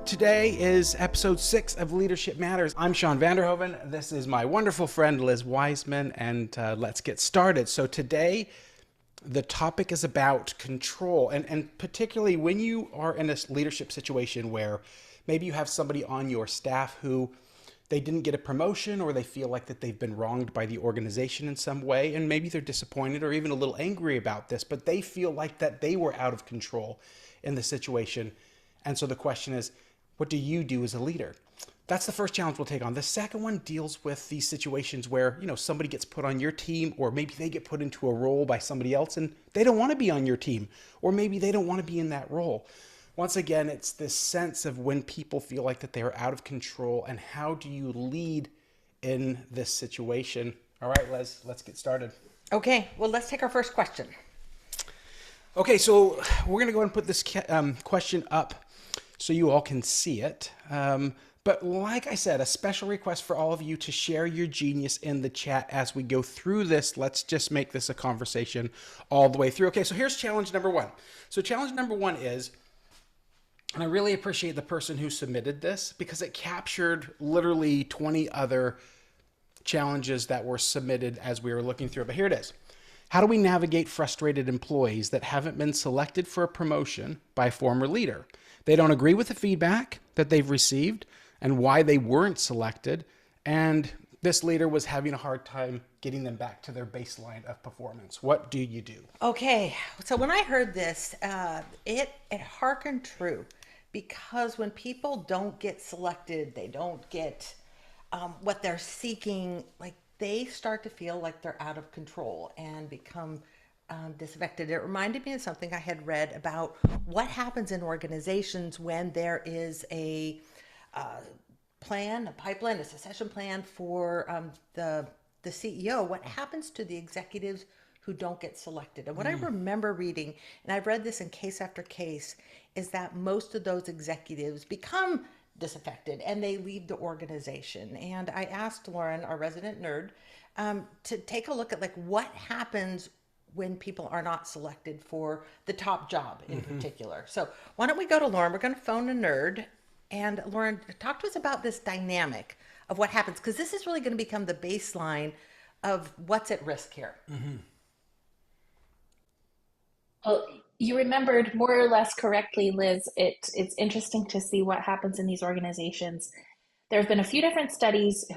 Today is episode 6 of Leadership Matters. I'm Shawn Vanderhoven. This is my wonderful friend Liz Wiseman, and let's get started. So today, the topic is about control, and particularly when you are in a leadership situation where maybe you have somebody on your staff who they didn't get a promotion, or they feel like that they've been wronged by the organization in some way, and maybe they're disappointed or even a little angry about this, but they feel like that they were out of control in the situation. And so the question is, what do you do as a leader? That's the first challenge we'll take on. The second one deals with these situations where, somebody gets put on your team, or maybe they get put into a role by somebody else and they don't want to be on your team, or maybe they don't want to be in that role. Once again, it's this sense of when people feel like that they are out of control, and how do you lead in this situation? All right, Les, let's get started. Okay, well, let's take our first question. Okay, so we're going to go ahead and put this question up so you all can see it. But like I said, a special request for all of you to share your genius in the chat as we go through this. Let's just make this a conversation all the way through. Okay, so here's challenge number 1. So challenge number 1 is, and I really appreciate the person who submitted this because it captured literally 20 other challenges that were submitted as we were looking through it. But here it is. How do we navigate frustrated employees that haven't been selected for a promotion by a former leader? They don't agree with the feedback that they've received and why they weren't selected, and this leader was having a hard time getting them back to their baseline of performance. What do you do? Okay, so when I heard this, it harkened true, because when people don't get selected, they don't get what they're seeking, like they start to feel like they're out of control and become disaffected. It reminded me of something I had read about what happens in organizations when there is a plan, a pipeline, a succession plan for the CEO. What happens to the executives who don't get selected? And what I remember reading, and I've read this in case after case, is that most of those executives become disaffected and they leave the organization. And I asked Lauren, our resident nerd, to take a look at what happens when people are not selected for the top job in particular. So why don't we go to Lauren? We're going to phone a nerd. And Lauren, talk to us about this dynamic of what happens, because this is really going to become the baseline of what's at risk here. Well, you remembered more or less correctly, Liz. It's interesting to see what happens in these organizations. There have been a few different studies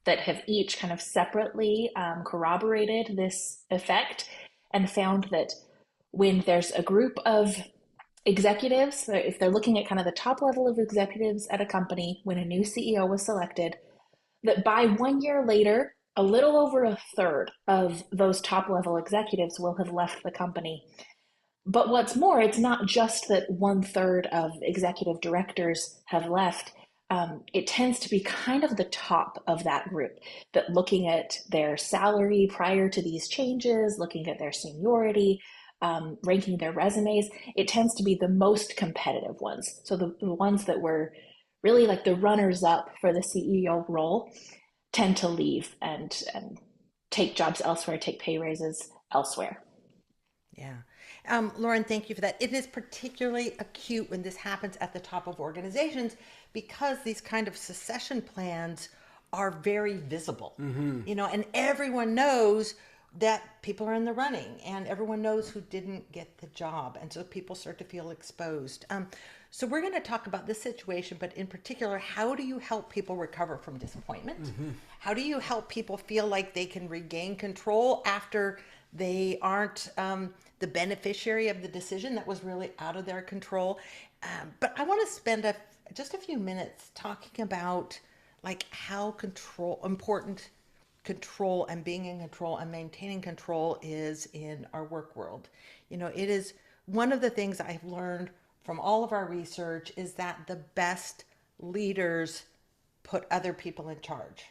that have each kind of separately corroborated this effect, and found that when there's a group of executives, so if they're looking at kind of the top level of executives at a company, when a new CEO was selected, that by 1 year later, a little over a third of those top level executives will have left the company. But what's more, it's not just that 1/3 of executive directors have left. It tends to be kind of the top of that group, that looking at their salary prior to these changes, looking at their seniority, ranking their resumes, it tends to be the most competitive ones. So the ones that were really like the runners up for the CEO role tend to leave and take jobs elsewhere, take pay raises elsewhere. Yeah. Lauren, thank you for that. It is particularly acute when this happens at the top of organizations, because these kind of succession plans are very visible, and everyone knows that people are in the running, and everyone knows who didn't get the job. And so people start to feel exposed. So we're going to talk about this situation, but in particular, how do you help people recover from disappointment? How do you help people feel like they can regain control after they aren't the beneficiary of the decision that was really out of their control? But I want to spend just a few minutes talking about how important control and being in control and maintaining control is in our work world. It is one of the things I've learned from all of our research, is that the best leaders put other people in charge.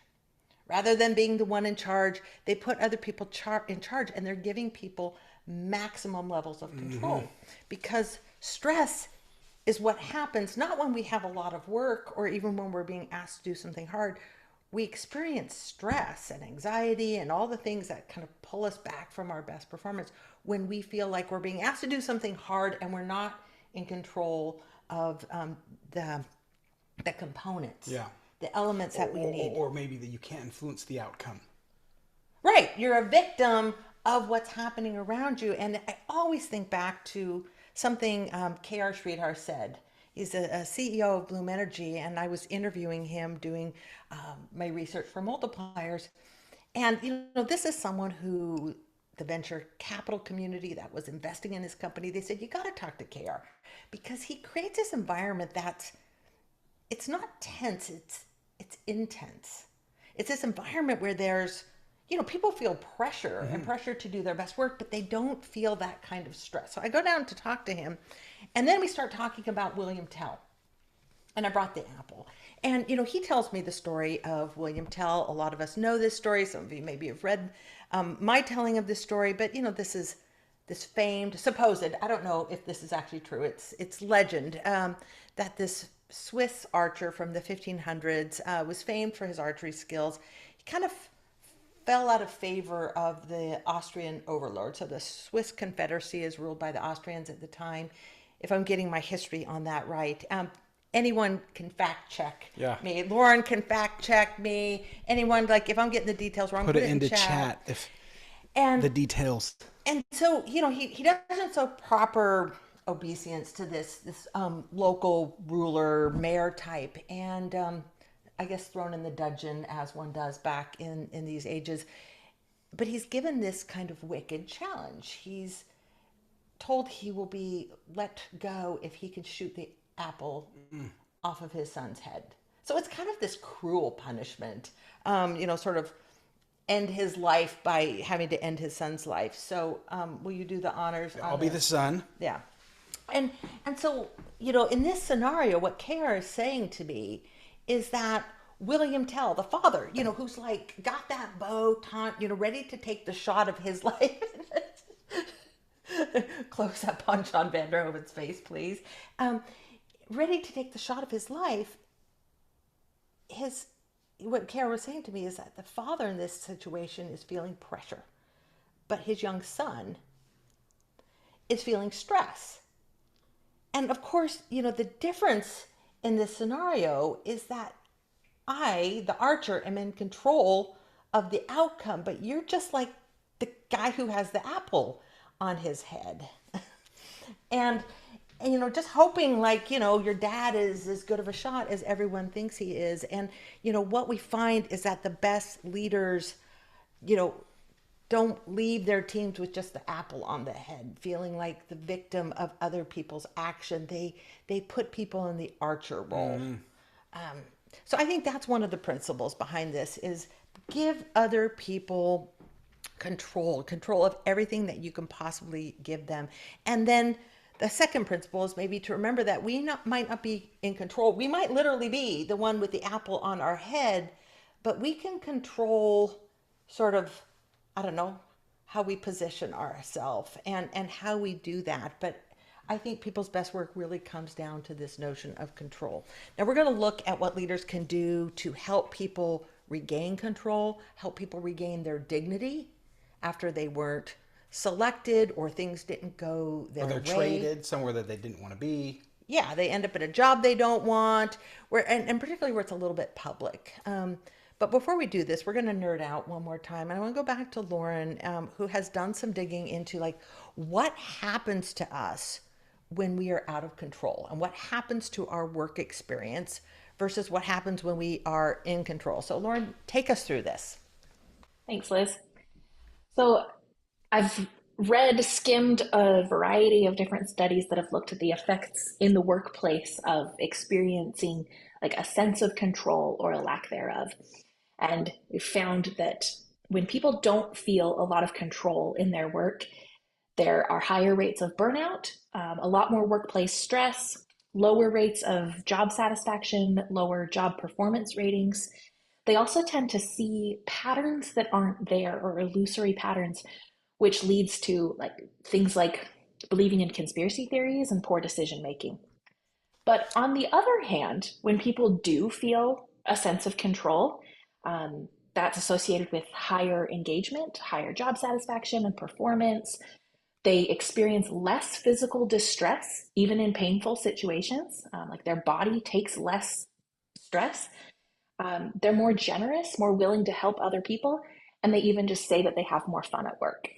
Rather than being the one in charge, they put other people in charge, and they're giving people maximum levels of control. Because stress is what happens not when we have a lot of work, or even when we're being asked to do something hard. We experience stress and anxiety and all the things that kind of pull us back from our best performance when we feel like we're being asked to do something hard and we're not in control of the the components, Yeah. the elements that we need. Or maybe that you can't influence the outcome. Right. You're a victim of what's happening around you. And I always think back to something K.R. Sridhar said. He's a CEO of Bloom Energy, and I was interviewing him doing my research for Multipliers. And, this is someone who the venture capital community that was investing in his company, they said, you got to talk to KR because he creates this environment that's, it's not tense, it's intense. It's this environment where there's, people feel pressure and pressure to do their best work, but they don't feel that kind of stress. So I go down to talk to him, and then we start talking about William Tell. And I brought the apple. And, he tells me the story of William Tell. A lot of us know this story. Some of you maybe have read my telling of this story. But, this is this famed, supposed, I don't know if this is actually true. It's legend that this Swiss archer from the 1500s was famed for his archery skills. He kind of fell out of favor of the Austrian overlord. So the Swiss Confederacy is ruled by the Austrians at the time, if I'm getting my history on that right. Anyone can fact check me. Lauren can fact check me. Anyone, if I'm getting the details wrong, put it into chat if the details. And so, he doesn't show proper obeisance to this local ruler, mayor type. And I guess thrown in the dungeon as one does back in these ages. But he's given this kind of wicked challenge. He's told he will be let go if he can shoot the apple off of his son's head. So it's kind of this cruel punishment, sort of end his life by having to end his son's life. So will you do the honors? I'll be the son. Yeah. And so, in this scenario, what KR is saying to me is that William Tell, the father, who's got that bow, ready to take the shot of his life. Close up on Shawn Vanderhoven's face, please. Ready to take the shot of his life. What Kara was saying to me is that the father in this situation is feeling pressure, but his young son is feeling stress. And of course, the difference in this scenario is that I, the archer, am in control of the outcome, but you're just like the guy who has the apple on his head. and just hoping your dad is as good of a shot as everyone thinks he is. And, what we find is that the best leaders, don't leave their teams with just the apple on the head, feeling like the victim of other people's action. They put people in the archer role. So I think that's one of the principles behind this is give other people control of everything that you can possibly give them. And then the second principle is maybe to remember that we might not be in control. We might literally be the one with the apple on our head, but we can control sort of, I don't know, how we position ourselves and how we do that. But I think people's best work really comes down to this notion of control. Now we're going to look at what leaders can do to help people regain control, help people regain their dignity after they weren't selected or things didn't go their way. Or they're traded somewhere that they didn't want to be. Yeah, they end up in a job they don't want, and particularly where it's a little bit public. But before we do this, we're going to nerd out one more time. And I want to go back to Lauren, who has done some digging into what happens to us when we are out of control and what happens to our work experience versus what happens when we are in control. So Lauren, take us through this. Thanks, Liz. So I've skimmed a variety of different studies that have looked at the effects in the workplace of experiencing a sense of control or a lack thereof. And we found that when people don't feel a lot of control in their work, there are higher rates of burnout, a lot more workplace stress, lower rates of job satisfaction, lower job performance ratings. They also tend to see patterns that aren't there or illusory patterns, which leads to things like believing in conspiracy theories and poor decision making. But on the other hand, when people do feel a sense of control, that's associated with higher engagement, higher job satisfaction and performance. They experience less physical distress, even in painful situations. Their body takes less stress, they're more generous, more willing to help other people, and they even just say that they have more fun at work.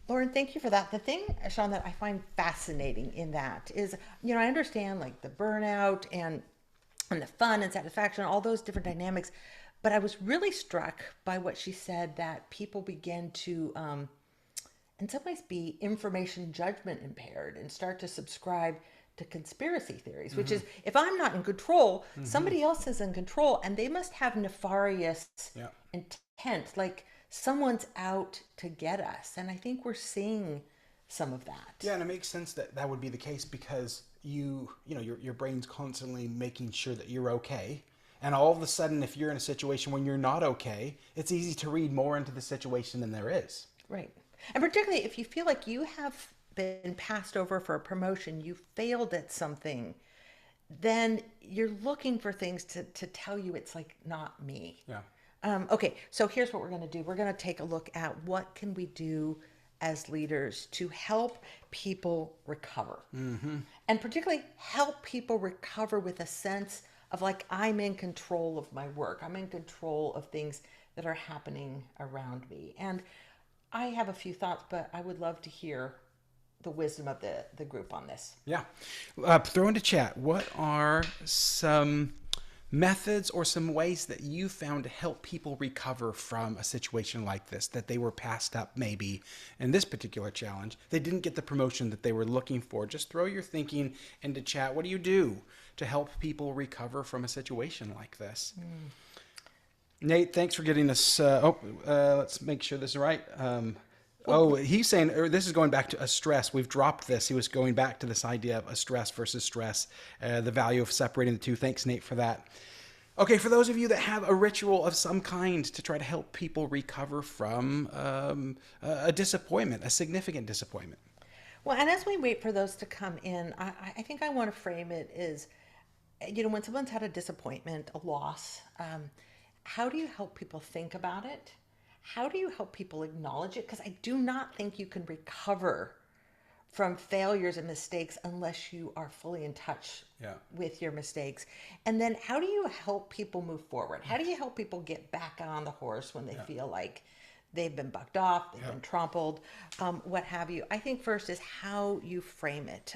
Lauren, thank you for that. The thing, Shawn, that I find fascinating in that is, I understand like the burnout and the fun and satisfaction, all those different dynamics, but I was really struck by what she said that people begin to, in some ways, be information judgment impaired and start to subscribe to conspiracy theories, which is if I'm not in control, somebody else is in control, and they must have nefarious intent, like someone's out to get us. And I think we're seeing some of that. Yeah, and it makes sense that that would be the case because your brain's constantly making sure that you're okay. And all of a sudden, if you're in a situation when you're not okay, it's easy to read more into the situation than there is. Right. And particularly if you feel like you have been passed over for a promotion, you failed at something, then you're looking for things to tell you it's like not me. Yeah. Okay, so here's what we're going to do. We're going to take a look at what can we do as leaders to help people recover. And particularly help people recover with a sense of like, I'm in control of my work. I'm in control of things that are happening around me. And I have a few thoughts, but I would love to hear the wisdom of the group on this. Yeah. Throw into chat, what are some methods or some ways that you found to help people recover from a situation like this, that they were passed up maybe in this particular challenge? They didn't get the promotion that they were looking for. Just throw your thinking into chat. What do you do to help people recover from a situation like this? Nate, thanks for getting us. Let's make sure this is right. He's saying, or this is going back to a stress. We've dropped this. He was going back to this idea of a stress versus stress, the value of separating the two. Thanks, Nate, for that. Okay, for those of you that have a ritual of some kind to try to help people recover from a disappointment, a significant disappointment. Well, and as we wait for those to come in, I think I want to frame it as, when someone's had a disappointment, a loss, how do you help people think about it? How do you help people acknowledge it? Because I do not think you can recover from failures and mistakes unless you are fully in touch with your mistakes. And then how do you help people move forward? How do you help people get back on the horse when they feel like they've been bucked off, they've been trampled, what have you? I think first is how you frame it.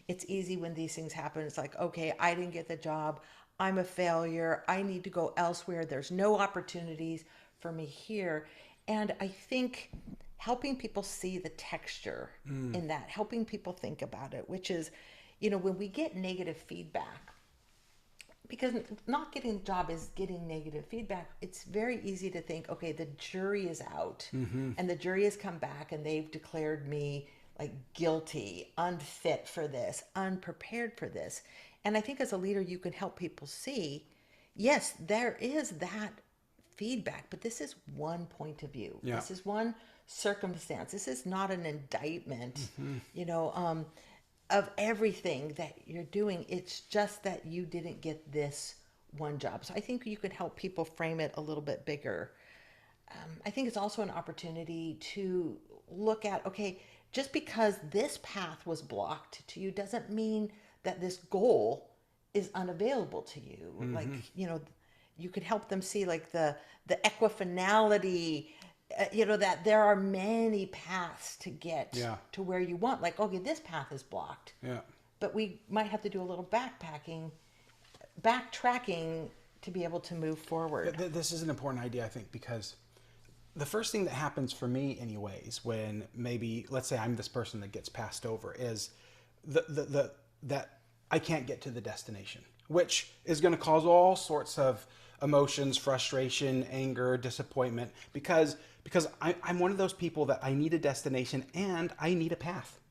It's easy when these things happen. It's like, okay, I didn't get the job. I'm a failure. I need to go elsewhere. There's no opportunities for me here. And I think helping people see the texture in that, helping people think about it, which is, when we get negative feedback, because not getting the job is getting negative feedback, it's very easy to think, okay, the jury is out and the jury has come back and they've declared me like guilty, unfit for this, unprepared for this. And I think as a leader, you can help people see, yes, there is that feedback, but this is one point of view. This is one circumstance. This is not an indictment, of everything that you're doing. It's just that you didn't get this one job. So I think you can help people frame it a little bit bigger. I think it's also an opportunity to look at, okay, just because this path was blocked to you doesn't mean that this goal is unavailable to you. Like, you could help them see like the equifinality, that there are many paths to get to where you want. Like, okay, this path is blocked. But we might have to do a little backtracking to be able to move forward. This is an important idea, I think, because the first thing that happens for me anyways, when maybe, let's say I'm this person that gets passed over, is that I can't get to the destination, which is going to cause all sorts of emotions, frustration, anger, disappointment, because I'm one of those people that I need a destination and I need a path.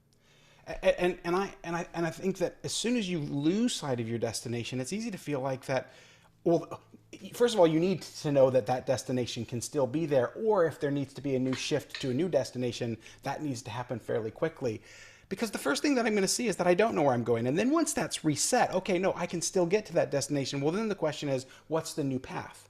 And I think that as soon as you lose sight of your destination, it's easy to feel like that. Well, first of all, you need to know that that destination can still be there, or if there needs to be a new shift to a new destination, that needs to happen fairly quickly. Because the first thing that I'm going to see is that I don't know where I'm going. And then once that's reset, okay, no, I can still get to that destination. Well, then the question is, what's the new path?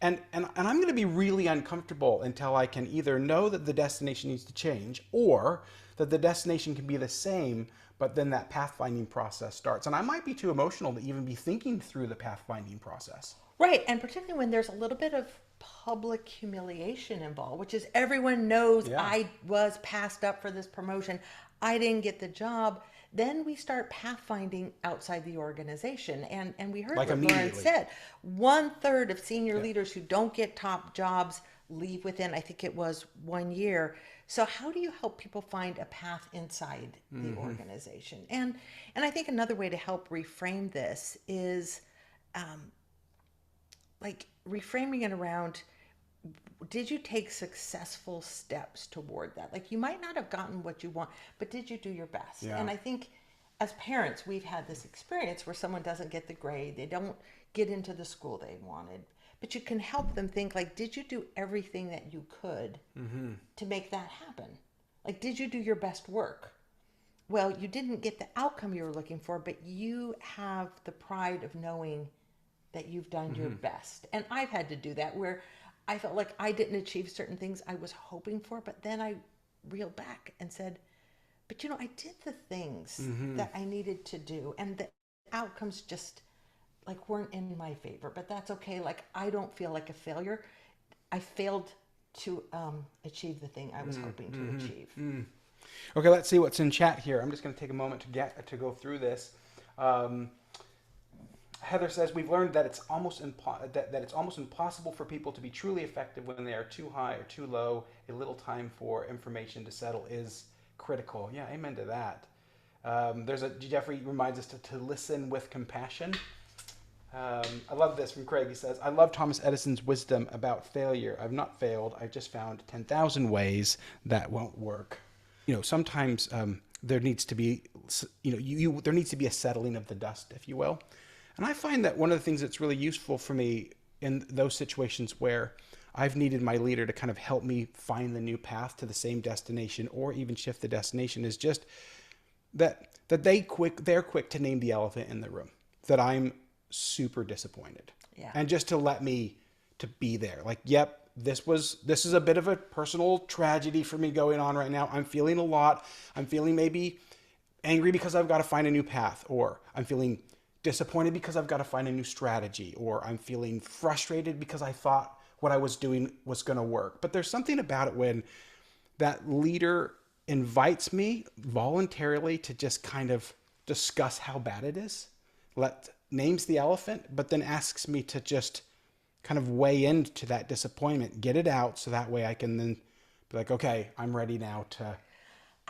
And I'm going to be really uncomfortable until I can either know that the destination needs to change, or that the destination can be the same, but then that pathfinding process starts. And I might be too emotional to even be thinking through the pathfinding process. Right. And particularly when there's a little bit of public humiliation involved, which is everyone knows Yeah. I was passed up for this promotion, I didn't get the job. Then we start pathfinding outside the organization. And we heard Like what Lauren immediately. said. 1/3 of senior leaders who don't get top jobs leave within, I think it was 1 year. So how do you help people find a path inside the organization? And I think another way to help reframe this is like reframing it around, did you take successful steps toward that? Like, you might not have gotten what you want, but did you do your best? Yeah. And I think as parents, we've had this experience where someone doesn't get the grade, they don't get into the school they wanted, but you can help them think, like, did you do everything that you could to make that happen? Like, did you do your best work? Well, you didn't get the outcome you were looking for, but you have the pride of knowing that you've done your best. And I've had to do that where I felt like I didn't achieve certain things I was hoping for, but then I reeled back and said, but you know, I did the things that I needed to do, and the outcomes just like weren't in my favor, but that's okay. Like, I don't feel like a failure. I failed to achieve the thing I was hoping to achieve. Okay, let's see what's in chat here. I'm just going to take a moment to go through this. Heather says, we've learned that it's almost impossible for people to be truly effective when they are too high or too low. A little time for information to settle is critical. Yeah, amen to that. Jeffrey reminds us to listen with compassion. I love this from Craig. He says, I love Thomas Edison's wisdom about failure. I've not failed. I've just found 10,000 ways that won't work. You know, sometimes there needs to be, there needs to be a settling of the dust, if you will. And I find that one of the things that's really useful for me in those situations where I've needed my leader to kind of help me find the new path to the same destination or even shift the destination is just that they're quick to name the elephant in the room, that I'm super disappointed. Yeah. And just to let me to be there. Like, yep, this is a bit of a personal tragedy for me going on right now. I'm feeling a lot. I'm feeling maybe angry because I've got to find a new path, or I'm feeling disappointed because I've got to find a new strategy, or I'm feeling frustrated because I thought what I was doing was going to work. But there's something about it when that leader invites me voluntarily to just kind of discuss how bad it is, names the elephant, but then asks me to just kind of weigh into that disappointment, get it out, so that way I can then be like, okay, I'm ready now to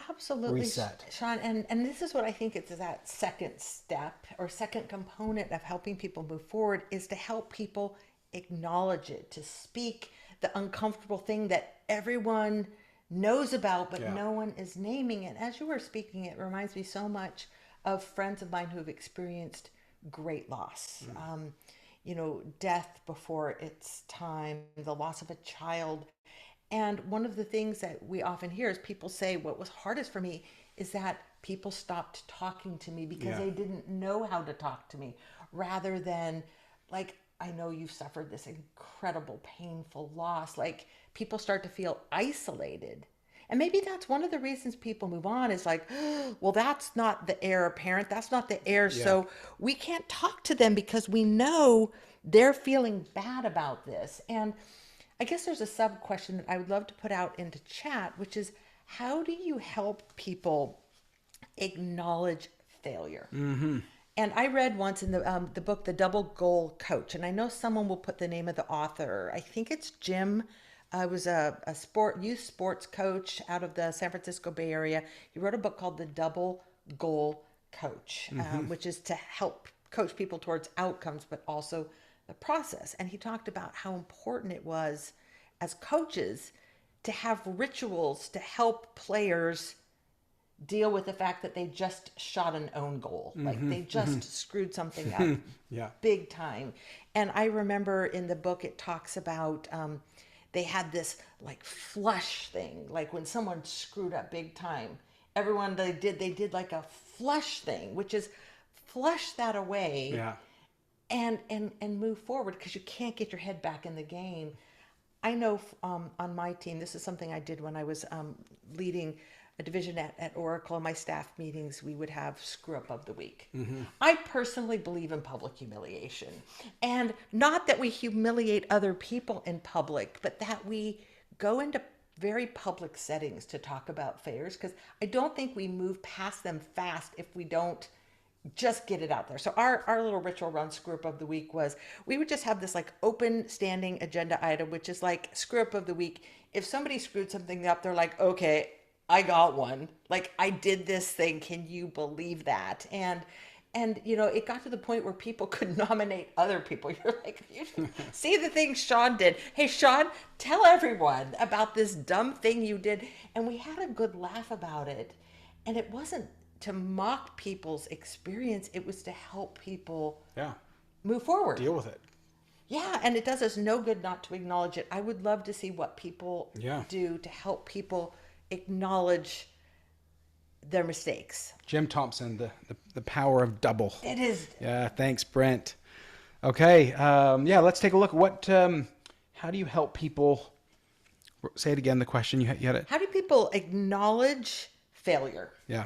Absolutely, reset. Shawn. And this is what I think it's that second step or second component of helping people move forward, is to help people acknowledge it, to speak the uncomfortable thing that everyone knows about, but no one is naming it. As you were speaking, it reminds me so much of friends of mine who have experienced great loss. Death before its time, the loss of a child. And one of the things that we often hear is people say, what was hardest for me is that people stopped talking to me because they didn't know how to talk to me, rather than like, I know you've suffered this incredible, painful loss. Like, people start to feel isolated. And maybe that's one of the reasons people move on, is like, well, that's not the heir apparent. That's not the heir. Yeah. So we can't talk to them because we know they're feeling bad about this. And I guess there's a sub question that I would love to put out into chat, which is, how do you help people acknowledge failure? And I read once in the book, The Double Goal Coach, and I know someone will put the name of the author. I think it's Jim. I was a youth sports coach out of the San Francisco Bay Area. He wrote a book called The Double Goal Coach, which is to help coach people towards outcomes, but also the process. And he talked about how important it was as coaches to have rituals to help players deal with the fact that they just shot an own goal. Like, they just screwed something up big time. And I remember in the book, it talks about, they had this like flush thing. Like, when someone screwed up big time, everyone, they did like a flush thing, which is flush that away. Yeah. And move forward, because you can't get your head back in the game. I know on my team, this is something I did when I was leading a division at Oracle, in my staff meetings, we would have screw up of the week. I personally believe in public humiliation. And not that we humiliate other people in public, but that we go into very public settings to talk about failures, because I don't think we move past them fast if we don't just get it out there. So our little ritual around screw up of the week was we would just have this like open standing agenda item, which is like screw up of the week. If somebody screwed something up, they're like, okay, I got one. Like, I did this thing. Can you believe that? And you know, it got to the point where people could nominate other people. You're like, you should see the thing Shawn did. Hey, Shawn, tell everyone about this dumb thing you did. And we had a good laugh about it. And it wasn't to mock people's experience. It was to help people move forward. Deal with it. Yeah, and it does us no good not to acknowledge it. I would love to see what people do to help people acknowledge their mistakes. Jim Thompson, the power of double. It is. Yeah, thanks, Brent. Okay, let's take a look at what, how do you help people, say it again, the question, you had it. How do people acknowledge failure? Yeah.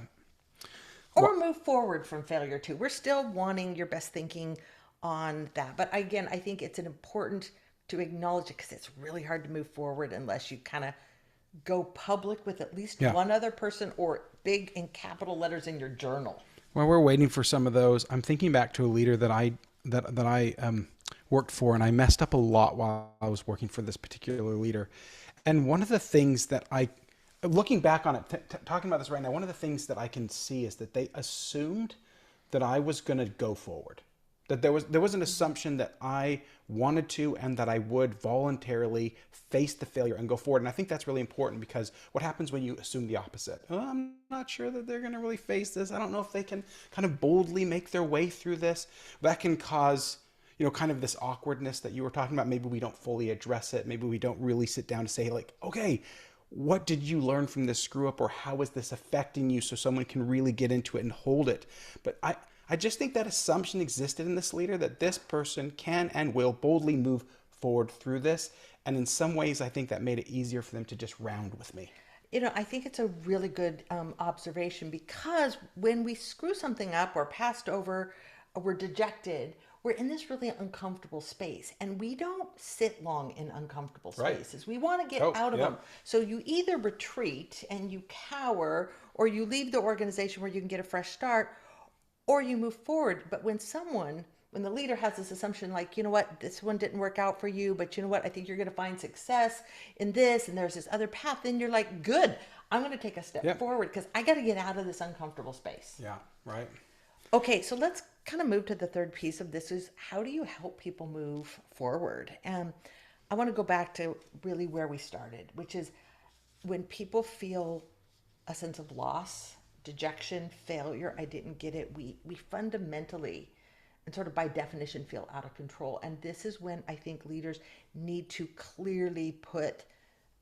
Or move forward from failure too. We're still wanting your best thinking on that. But again, I think it's important to acknowledge it, because it's really hard to move forward unless you kind of go public with at least one other person, or big in capital letters in your journal. Well, we're waiting for some of those. I'm thinking back to a leader that I worked for, and I messed up a lot while I was working for this particular leader. And one of the things that looking back on it, talking about this right now, one of the things that I can see is that they assumed that I was going to go forward. That there was an assumption that I wanted to, and that I would voluntarily face the failure and go forward. And I think that's really important, because what happens when you assume the opposite? Oh, I'm not sure that they're going to really face this. I don't know if they can kind of boldly make their way through this. That can cause, you know, kind of this awkwardness that you were talking about. Maybe we don't fully address it. Maybe we don't really sit down to say, like, okay, what did you learn from this screw up, or how is this affecting you, so someone can really get into it and hold it. But I just think that assumption existed in this leader, that this person can and will boldly move forward through this. And in some ways, I think that made it easier for them to just round with me. You know, I think it's a really good observation, because when we screw something up or passed over, or we're dejected, we're in this really uncomfortable space, and we don't sit long in uncomfortable spaces. We want to get out of them. So you either retreat and you cower, or you leave the organization where you can get a fresh start, or you move forward. But when the leader has this assumption, like, you know what, this one didn't work out for you, but you know what, I think you're going to find success in this, and there's this other path, then you're like, good, I'm going to take a step forward, because I got to get out of this uncomfortable space. Yeah, right. Okay, so let's kind of move to the third piece of this, is how do you help people move forward? And I want to go back to really where we started, which is when people feel a sense of loss, dejection, failure, I didn't get it, we fundamentally and sort of by definition feel out of control. And this is when I think leaders need to clearly put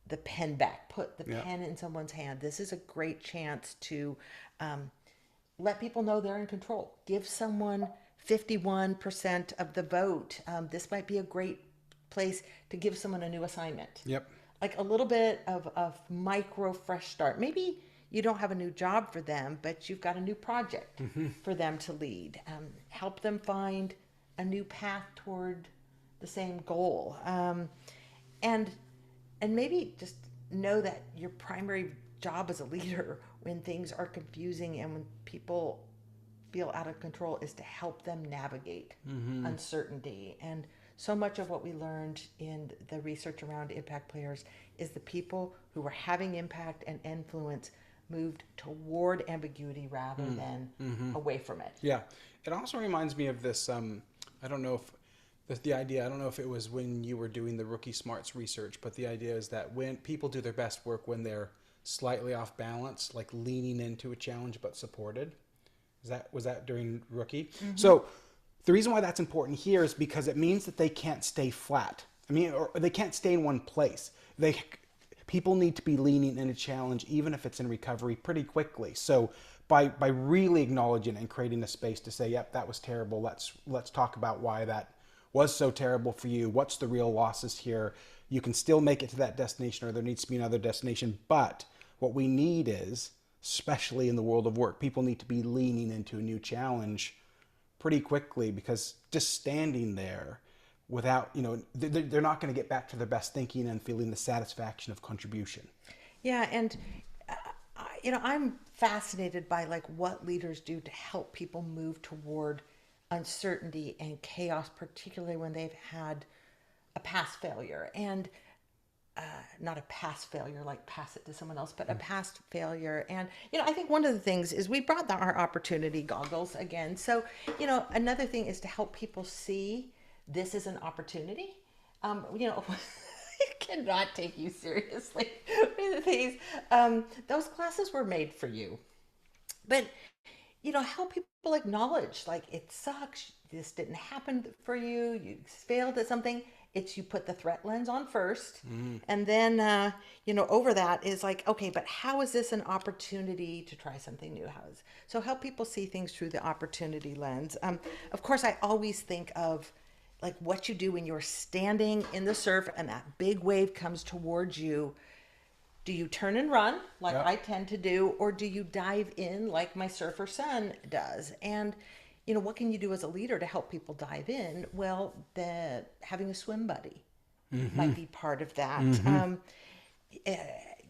the pen back, put the pen in someone's hand. This is a great chance to let people know they're in control. Give someone 51% of the vote. This might be a great place to give someone a new assignment. Yep. Like a little bit of micro fresh start. Maybe you don't have a new job for them, but you've got a new project for them to lead. Help them find a new path toward the same goal. And maybe just know that your primary job as a leader, when things are confusing and when people feel out of control, is to help them navigate uncertainty. And so much of what we learned in the research around impact players is the people who were having impact and influence moved toward ambiguity rather than away from it. Yeah. It also reminds me of this, I don't know if the idea, I don't know if it was when you were doing the Rookie Smarts research, but the idea is that when people do their best work when they're slightly off balance, like leaning into a challenge but supported. Was that during Rookie? So the reason why that's important here is because it means that they can't stay flat. I mean, or they can't stay in one place. People need to be leaning in a challenge, even if it's in recovery, pretty quickly. So by really acknowledging and creating a space to say, yep, that was terrible. Let's talk about why that was so terrible for you. What's the real losses here? You can still make it to that destination, or there needs to be another destination. But what we need is especially in the world of work. People need to be leaning into a new challenge pretty quickly, because just standing there without, they're not going to get back to their best thinking and feeling the satisfaction of contribution. Yeah, and I'm fascinated by like what leaders do to help people move toward uncertainty and chaos, particularly when they've had a past failure. And not a past failure like pass it to someone else, but a past failure. And I think one of the things is we brought our opportunity goggles again. So another thing is to help people see this is an opportunity. I cannot take you seriously with these. Those classes were made for you, but help people acknowledge like it sucks, this didn't happen for you, you failed at something. It's you put the threat lens on first, and then over that is like, okay, but how is this an opportunity to try something new? So help people see things through the opportunity lens. Of course, I always think of like what you do when you're standing in the surf and that big wave comes towards you. Do you turn and run like I tend to do, or do you dive in like my surfer son does? And what can you do as a leader to help people dive in? Well, having a swim buddy might be part of that.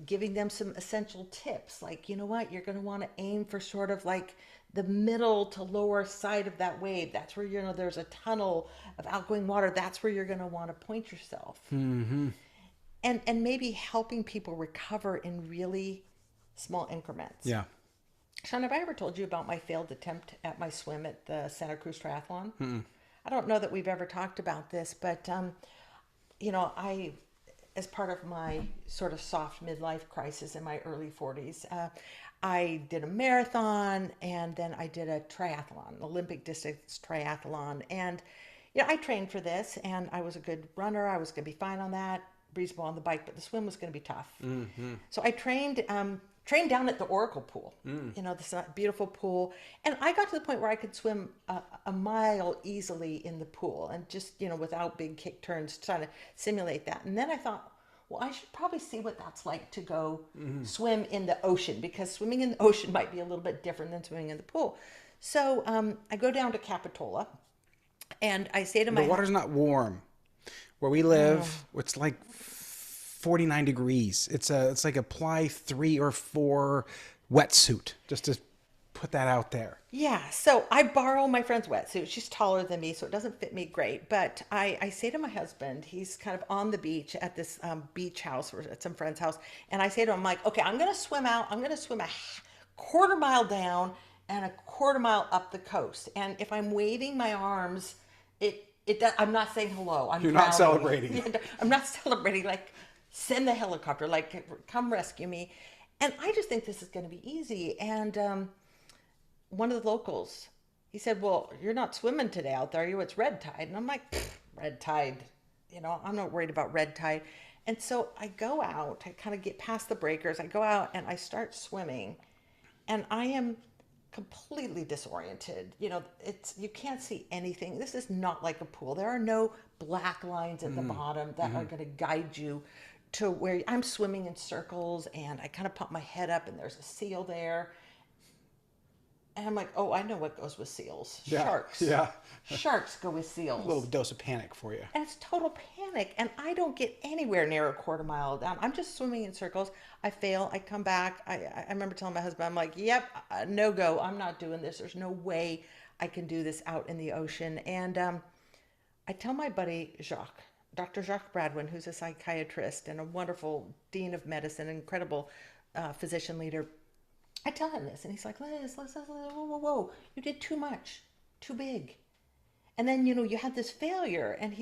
Giving them some essential tips, like, what, you're going to want to aim for sort of like the middle to lower side of that wave. That's where, there's a tunnel of outgoing water. That's where you're going to want to point yourself. And maybe helping people recover in really small increments. Yeah. Shawn, have I ever told you about my failed attempt at my swim at the Santa Cruz Triathlon? I don't know that we've ever talked about this, but, I, as part of my sort of soft midlife crisis in my early 40s, I did a marathon, and then I did a triathlon, an Olympic distance triathlon. And, I trained for this, and I was a good runner. I was going to be fine on that, breezable on the bike, but the swim was going to be tough. So I trained down at the Oracle pool, this beautiful pool. And I got to the point where I could swim a mile easily in the pool, and just, without big kick turns, trying to simulate that. And then I thought, well, I should probably see what that's like to go swim in the ocean, because swimming in the ocean might be a little bit different than swimming in the pool. So I go down to Capitola, and I say to my... The water's not warm. Where we live, it's like 49 degrees. It's like apply 3 or 4 wetsuit, just to put that out there. Yeah, so I borrow my friend's wetsuit. She's taller than me, so it doesn't fit me great. But I say to my husband, he's kind of on the beach at this beach house, or at some friend's house, and I say to him, like, okay, I'm going to swim out. I'm going to swim a quarter mile down and a quarter mile up the coast. And if I'm waving my arms, I'm not saying hello. You're not celebrating. Yeah, I'm not celebrating. Like, send the helicopter. Like, come rescue me. And I just think this is going to be easy. And one of the locals, he said, well, you're not swimming today out there, are you? It's red tide. And I'm like, red tide. I'm not worried about red tide. And so I go out. I kind of get past the breakers. I go out and I start swimming. And I am completely disoriented. You can't see anything. This is not like a pool. There are no black lines at the bottom that are going to guide you to where I'm swimming in circles, and I kind of pop my head up and there's a seal there. And I'm like, oh, I know what goes with seals. Yeah. Sharks. Yeah. Sharks go with seals. A little dose of panic for you. And it's total panic. And I don't get anywhere near a quarter mile down. I'm just swimming in circles. I fail. I come back. I remember telling my husband, I'm like, yep, no go. I'm not doing this. There's no way I can do this out in the ocean. And I tell my buddy Jacques, Dr. Jacques Bradwin, who's a psychiatrist and a wonderful dean of medicine, incredible physician leader. I tell him this, and he's like, Liz, whoa, you did too much, too big. And then, you had this failure, and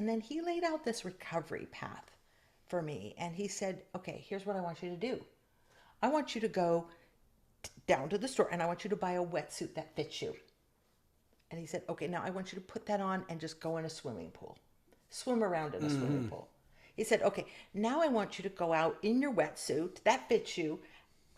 then he laid out this recovery path for me. And he said, okay, here's what I want you to do. I want you to go down to the store, and I want you to buy a wetsuit that fits you. And he said, okay, now I want you to put that on and just go in a swimming pool. Swim around in a swimming pool. He said, okay, now I want you to go out in your wetsuit that fits you,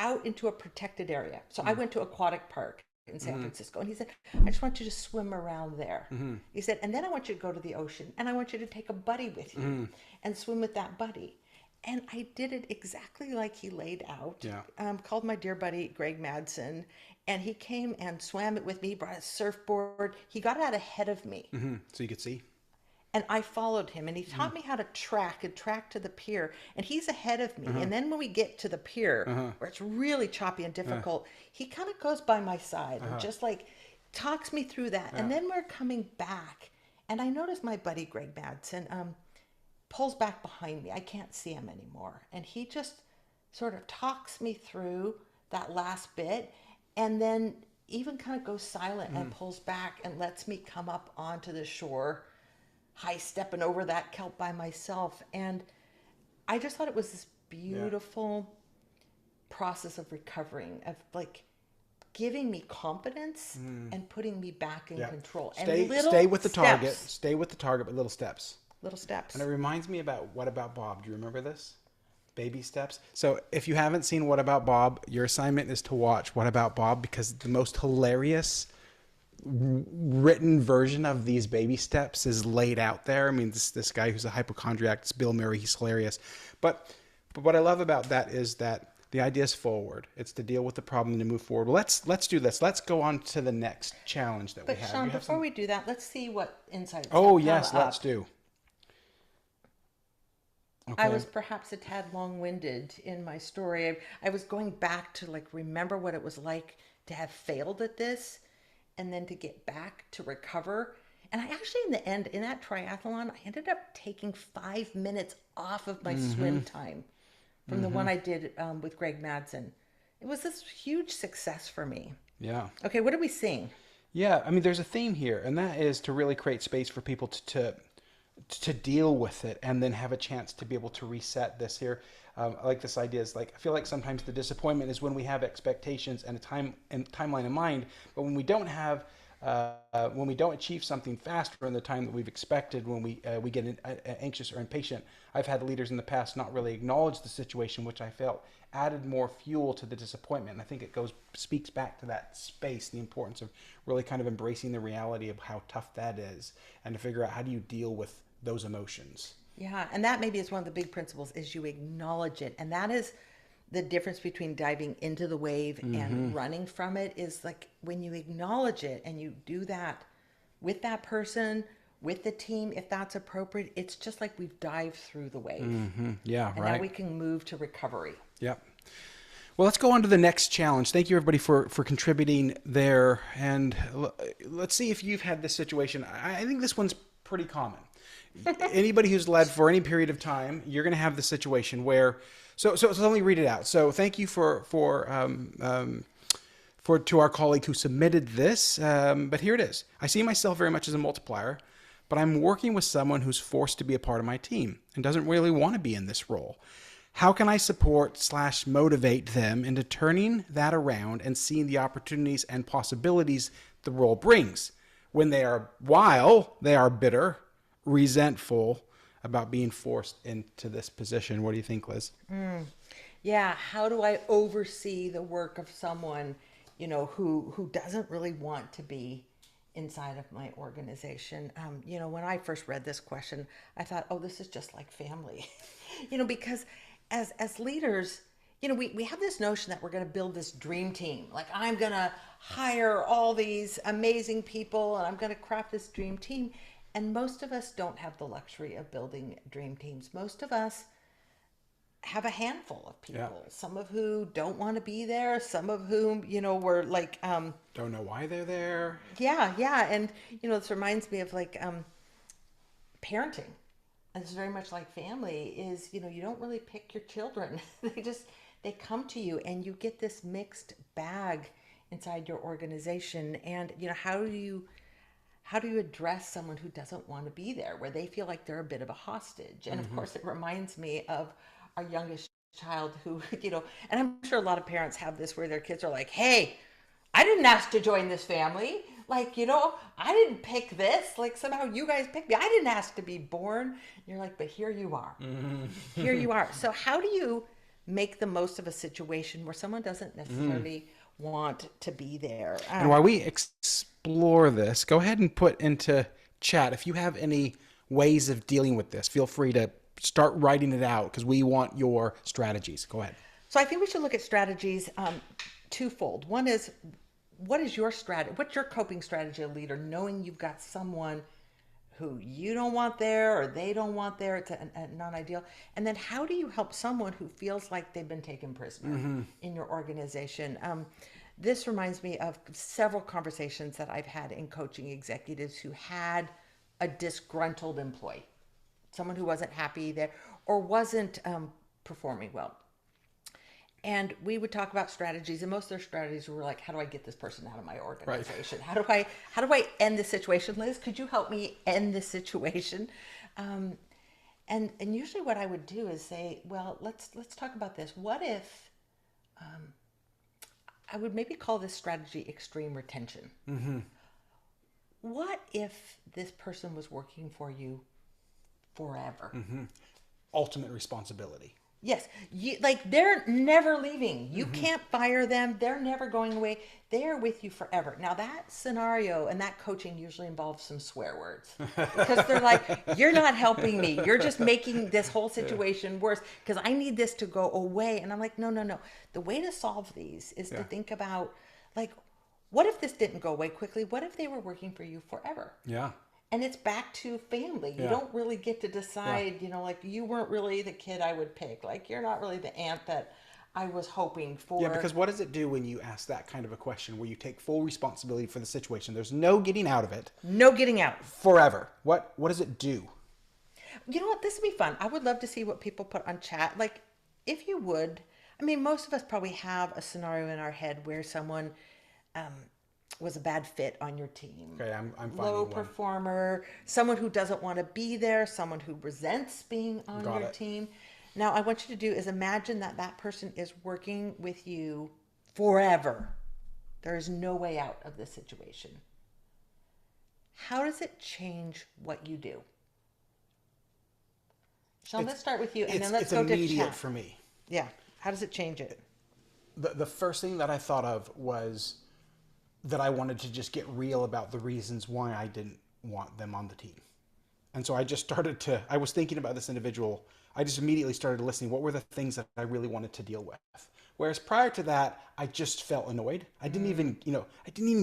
out into a protected area. So I went to Aquatic Park in San Francisco, and he said, I just want you to swim around there. He said, and then I want you to go to the ocean, and I want you to take a buddy with you and swim with that buddy. And I did it exactly like he laid out. Yeah. Called my dear buddy Greg Madsen, and he came and swam it with me. Brought a surfboard. He got out ahead of me, So you could see. and I followed him. And he taught me how to track to the pier. And he's ahead of me. And then when we get to the pier, where it's really choppy and difficult, he kind of goes by my side and just like talks me through that. And then we're coming back, and I noticed my buddy Greg Madsen pulls back behind me. I can't see him anymore. And he just sort of talks me through that last bit, and then even kind of goes silent and pulls back and lets me come up onto the shore, high stepping over that kelp by myself. And I just thought it was this beautiful process of recovering, of like giving me confidence and putting me back in control. Stay, And little stay with the target. steps. Stay with the target, but little steps. Little steps. And it reminds me about What About Bob? Do you remember this? Baby steps. So if you haven't seen What About Bob, your assignment is to watch What About Bob, because the most hilarious written version of these baby steps is laid out there. I mean, this guy who's a hypochondriac, it's Bill Murray, he's hilarious. But what I love about that is that the idea is forward. It's to deal with the problem and to move forward. Let's do this. Let's go on to the next challenge that we But have. Shawn, before we do that, let's see what insights. Oh come yes, let's up. do. I was perhaps a tad long-winded in my story. I was going back to like remember what it was like to have failed at this, and then to get back to recover. And I actually, in the end, in that triathlon, I ended up taking 5 minutes off of my swim time from the one I did with Greg Madsen. It was this huge success for me. Yeah. Okay, what are we seeing? Yeah, I mean, there's a theme here, and that is to really create space for people to deal with it, and then have a chance to be able to reset this here. I like this idea. Is like, I feel like sometimes the disappointment is when we have expectations and a timeline in mind, but when we don't have, when we don't achieve something faster in the time that we've expected, when we get anxious or impatient. I've had leaders in the past not really acknowledge the situation, which I felt added more fuel to the disappointment. And I think it speaks back to that space, the importance of really kind of embracing the reality of how tough that is, and to figure out how do you deal with those emotions. Yeah, and that maybe is one of the big principles, is you acknowledge it. And that is the difference between diving into the wave and running from it, is like when you acknowledge it and you do that with that person, with the team, if that's appropriate, it's just like we've dived through the wave. Yeah, And right. now we can move to recovery. Yep. Well, let's go on to the next challenge. Thank you, everybody, for contributing there. And let's see if you've had this situation. I think this one's pretty common. Anybody who's led for any period of time, you're going to have the situation where. So let me read it out. So thank you for to our colleague who submitted this. But here it is. I see myself very much as a multiplier, but I'm working with someone who's forced to be a part of my team and doesn't really want to be in this role. How can I support/motivate them into turning that around and seeing the opportunities and possibilities the role brings while they are bitter, resentful about being forced into this position? What do you think, Liz? Yeah, how do I oversee the work of someone, who doesn't really want to be inside of my organization? When I first read this question, I thought, oh, this is just like family, because as leaders, we have this notion that we're going to build this dream team. Like, I'm going to hire all these amazing people and I'm going to craft this dream team. And most of us don't have the luxury of building dream teams. Most of us have a handful of people, some of who don't want to be there, some of whom, were like... don't know why they're there. Yeah. And, this reminds me of like parenting. And it's very much like family is, you don't really pick your children. They come to you, and you get this mixed bag inside your organization. And, how do you address someone who doesn't want to be there, where they feel like they're a bit of a hostage? And of course, it reminds me of our youngest child who, and I'm sure a lot of parents have this, where their kids are like, hey, I didn't ask to join this family. Like, I didn't pick this. Like, somehow you guys picked me. I didn't ask to be born. And you're like, but here you are. Here you are. So how do you make the most of a situation where someone doesn't necessarily want to be there? And while we explore this, go ahead and put into chat if you have any ways of dealing with this. Feel free to start writing it out because we want your strategies. Go ahead. So I think we should look at strategies twofold. One is, what is your strategy? What's your coping strategy, a leader, knowing you've got someone who you don't want there or they don't want there, it's a non-ideal. And then how do you help someone who feels like they've been taken prisoner in your organization? This reminds me of several conversations that I've had in coaching executives who had a disgruntled employee, someone who wasn't happy there or wasn't performing well. And we would talk about strategies, and most of their strategies were like, how do I get this person out of my organization? Right. How do I end the situation? Liz, could you help me end the situation? And usually what I would do is say, well, let's talk about this. What if I would maybe call this strategy extreme retention. What if this person was working for you forever? Ultimate responsibility. Yes, they're never leaving. You can't fire them. They're never going away. They are with you forever. Now that scenario and that coaching usually involves some swear words because they're like, you're not helping me. You're just making this whole situation worse because I need this to go away. And I'm like, no. The way to solve these is to think about like, what if this didn't go away quickly? What if they were working for you forever? Yeah. And it's back to family. You don't really get to decide, like you weren't really the kid I would pick. Like you're not really the aunt that I was hoping for. Yeah, because what does it do when you ask that kind of a question where you take full responsibility for the situation? There's no getting out of it. No getting out. Forever. What does it do? You know what? This would be fun. I would love to see what people put on chat. Like if you would, I mean, most of us probably have a scenario in our head where someone was a bad fit on your team. Okay, I'm finding low one. performer, someone who doesn't want to be there, someone who resents being on your team. Now, I want you to do is imagine that person is working with you forever. There is no way out of this situation. How does it change what you do? Shawn, let's start with you, and then let's go to chat. It's immediate for me. Yeah. How does it change it? The first thing that I thought of was that I wanted to just get real about the reasons why I didn't want them on the team. And so I just I was thinking about this individual. I just immediately started listening. What were the things that I really wanted to deal with? Whereas prior to that, I just felt annoyed. I didn't even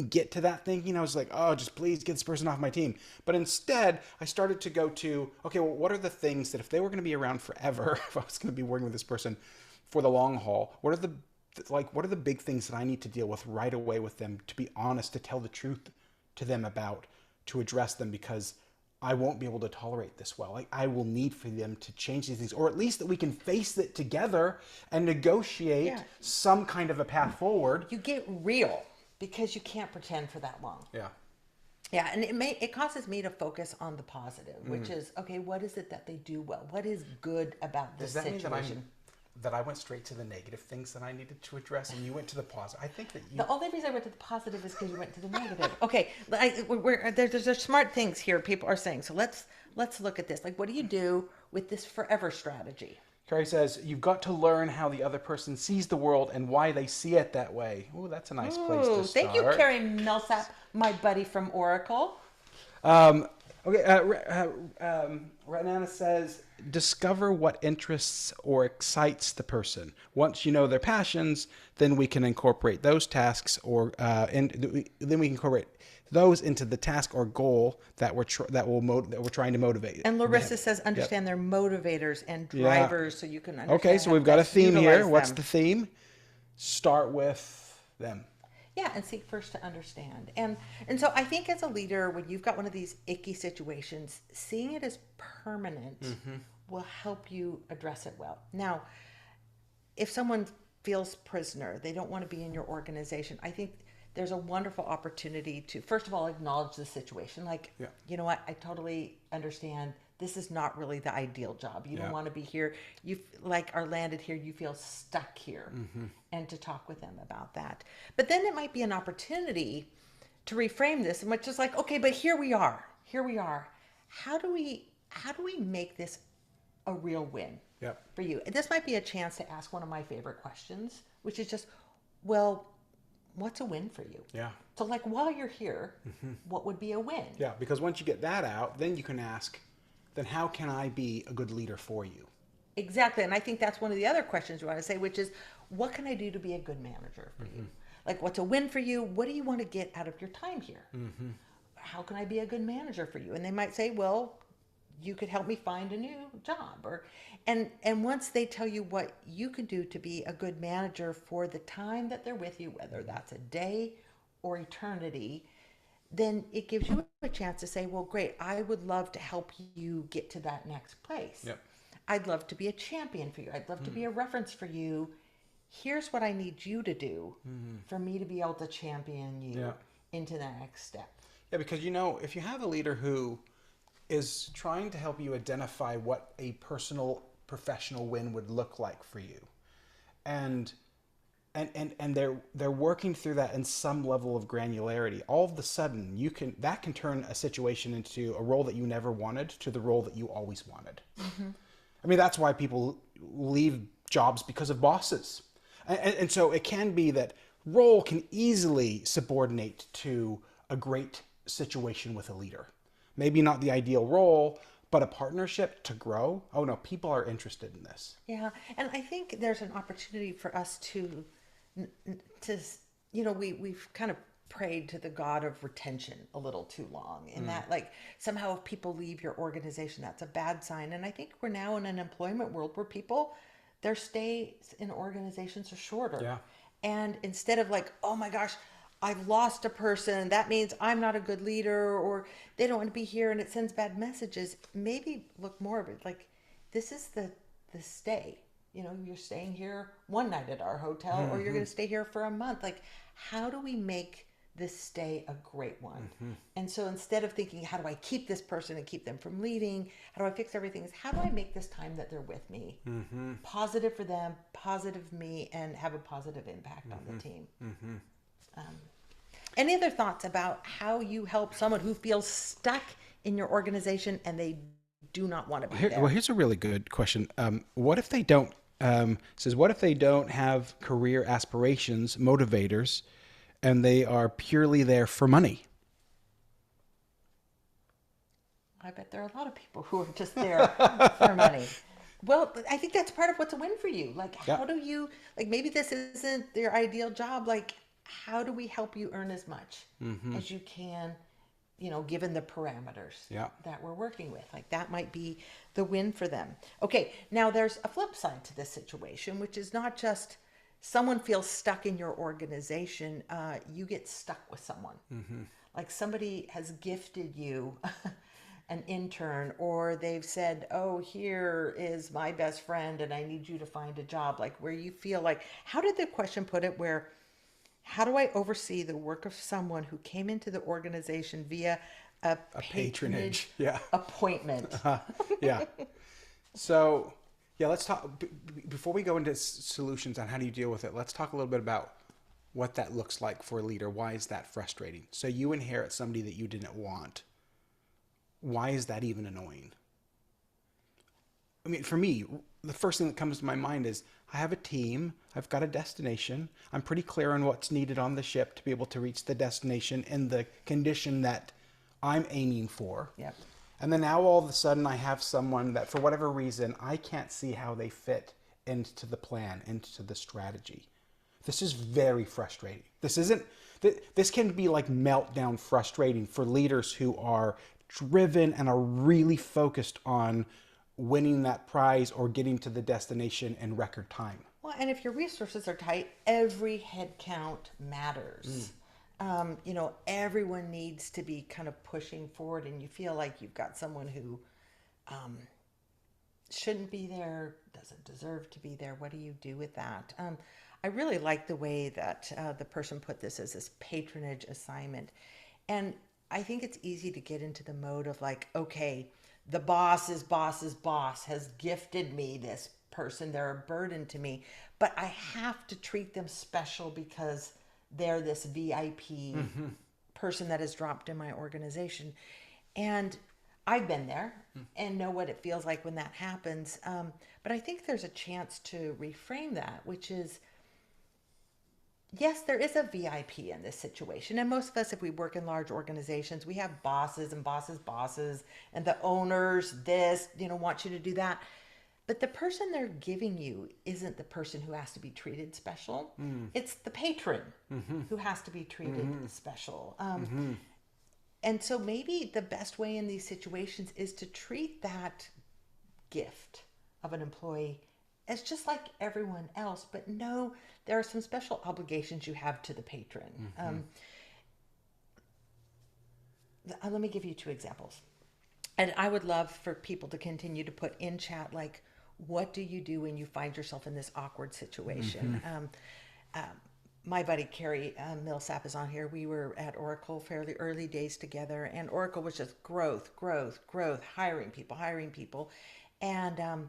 get to that thinking. I was like, oh, just please get this person off my team. But instead, I started to go to, okay, well, what are the things that if they were going to be around forever, if I was going to be working with this person for the long haul, what are the big things that I need to deal with right away with them, to be honest, to tell the truth to them about, to address them, because I won't be able to tolerate this well. Like I will need for them to change these things, or at least that we can face it together and negotiate some kind of a path forward. You get real because you can't pretend for that long. Yeah. Yeah, and it causes me to focus on the positive, which is, okay, what is it that they do well? What is good about this situation? That I went straight to the negative things that I needed to address, and you went to the positive. I think that you... The only reason I went to the positive is because you went to the negative. Okay, there's smart things here people are saying. So let's look at this. Like, what do you do with this forever strategy? Carrie says, you've got to learn how the other person sees the world and why they see it that way. Oh, that's a nice place to start. Thank you, Carrie Millsap, my buddy from Oracle. Renana says, discover what interests or excites the person. Once you know their passions, then we can incorporate those tasks then we can incorporate those into the task or goal that we're trying to motivate. And Larissa says, understand their motivators and drivers so you can understand. Okay, so we've got a theme here. What's the theme? Start with them. Yeah, and seek first to understand. And so I think as a leader, when you've got one of these icky situations, seeing it as permanent will help you address it well. Now, if someone feels prisoner, they don't want to be in your organization, I think there's a wonderful opportunity to, first of all, acknowledge the situation. Like, you know what, I totally understand. This is not really the ideal job. You don't want to be here. You are landed here. You feel stuck here, and to talk with them about that. But then it might be an opportunity to reframe this, and which is like, okay, but here we are. Here we are. How do we make this a real win for you? And this might be a chance to ask one of my favorite questions, which is just, well, what's a win for you? Yeah. So while you're here, what would be a win? Yeah, because once you get that out, then you can ask then how can I be a good leader for you? Exactly. And I think that's one of the other questions you want to say, which is, what can I do to be a good manager for you? Like, what's a win for you? What do you want to get out of your time here? How can I be a good manager for you? And they might say, well, you could help me find a new job. And once they tell you what you can do to be a good manager for the time that they're with you, whether that's a day or eternity, then it gives you a chance to say, well, great, I would love to help you get to that next place. Yep. I'd love to be a champion for you. I'd love to be a reference for you. Here's what I need you to do for me to be able to champion you into the next step. Yeah, because if you have a leader who is trying to help you identify what a personal professional win would look like for you, and they're working through that in some level of granularity, all of a sudden that can turn a situation into a role that you never wanted to the role that you always wanted. I mean, that's why people leave jobs because of bosses. And so it can be that role can easily subordinate to a great situation with a leader. Maybe not the ideal role, but a partnership to grow. Oh no, people are interested in this. Yeah, and I think there's an opportunity for us to we've kind of prayed to the God of retention a little too long, in that, like, somehow if people leave your organization, that's a bad sign. And I think we're now in an employment world where their stays in organizations are shorter. Yeah. And instead of like, oh my gosh, I've lost a person, that means I'm not a good leader, or they don't want to be here and it sends bad messages, maybe look more of it like, this is the stay. You're staying here one night at our hotel, or you're going to stay here for a month. Like, how do we make this stay a great one? And so instead of thinking, how do I keep this person and keep them from leaving? How do I fix everything? Is how do I make this time that they're with me positive for them, positive me, and have a positive impact on the team? Any other thoughts about how you help someone who feels stuck in your organization and they do not want to be there? Well, here's a really good question. What if they don't? What if they don't have career aspirations, motivators, and they are purely there for money? I bet there are a lot of people who are just there for money. Well, I think that's part of what's a win for you. Like, how do you, like, maybe this isn't your ideal job. Like, how do we help you earn as much as you can, given the parameters that we're working with? Like, that might be the win for them. Okay, now there's a flip side to this situation, which is not just someone feels stuck in your organization, you get stuck with someone. Like, somebody has gifted you an intern, or they've said, oh, here is my best friend and I need you to find a job. Like, where you feel like, how did the question put it, where how do I oversee the work of someone who came into the organization via a patronage appointment? Yeah. So, let's talk, before we go into solutions on how do you deal with it, let's talk a little bit about what that looks like for a leader. Why is that frustrating? So you inherit somebody that you didn't want. Why is that even annoying? I mean, for me, the first thing that comes to my mind is I have a team, I've got a destination, I'm pretty clear on what's needed on the ship to be able to reach the destination in the condition that I'm aiming for. Yep. And then now all of a sudden I have someone that for whatever reason, I can't see how they fit into the plan, into the strategy. This is very frustrating. This can be like meltdown frustrating for leaders who are driven and are really focused on winning that prize or getting to the destination in record time. Well, and if your resources are tight, every head count matters. Everyone needs to be kind of pushing forward, and you feel like you've got someone who shouldn't be there, doesn't deserve to be there. What do you do with that? I really like the way that the person put this as this patronage assignment. And I think it's easy to get into the mode of like, okay, the boss's boss's boss has gifted me this person. They're a burden to me, but I have to treat them special because they're this VIP person that has dropped in my organization. And I've been there and know what it feels like when that happens. But I think there's a chance to reframe that, which is yes, there is a VIP in this situation. And most of us, if we work in large organizations, we have bosses and bosses, and the owners, this, want you to do that. But the person they're giving you isn't the person who has to be treated special. It's the patron who has to be treated special. And so maybe the best way in these situations is to treat that gift of an employee as just like everyone else, but no, there are some special obligations you have to the patron. Let me give you two examples. And I would love for people to continue to put in chat, like, what do you do when you find yourself in this awkward situation? My buddy Carrie Millsap is on here. We were at Oracle fairly early days together, and Oracle was just growth, hiring people. And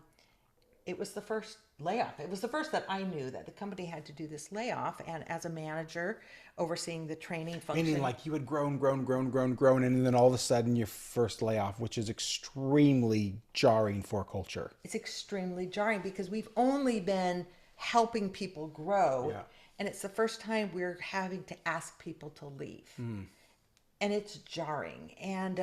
it was the first layoff. It was the first that I knew that the company had to do this layoff. And as a manager overseeing the training function. Meaning like you had grown, and then all of a sudden your first layoff, which is extremely jarring for culture. It's extremely jarring because we've only been helping people grow. Yeah. And it's the first time we're having to ask people to leave. And it's jarring. And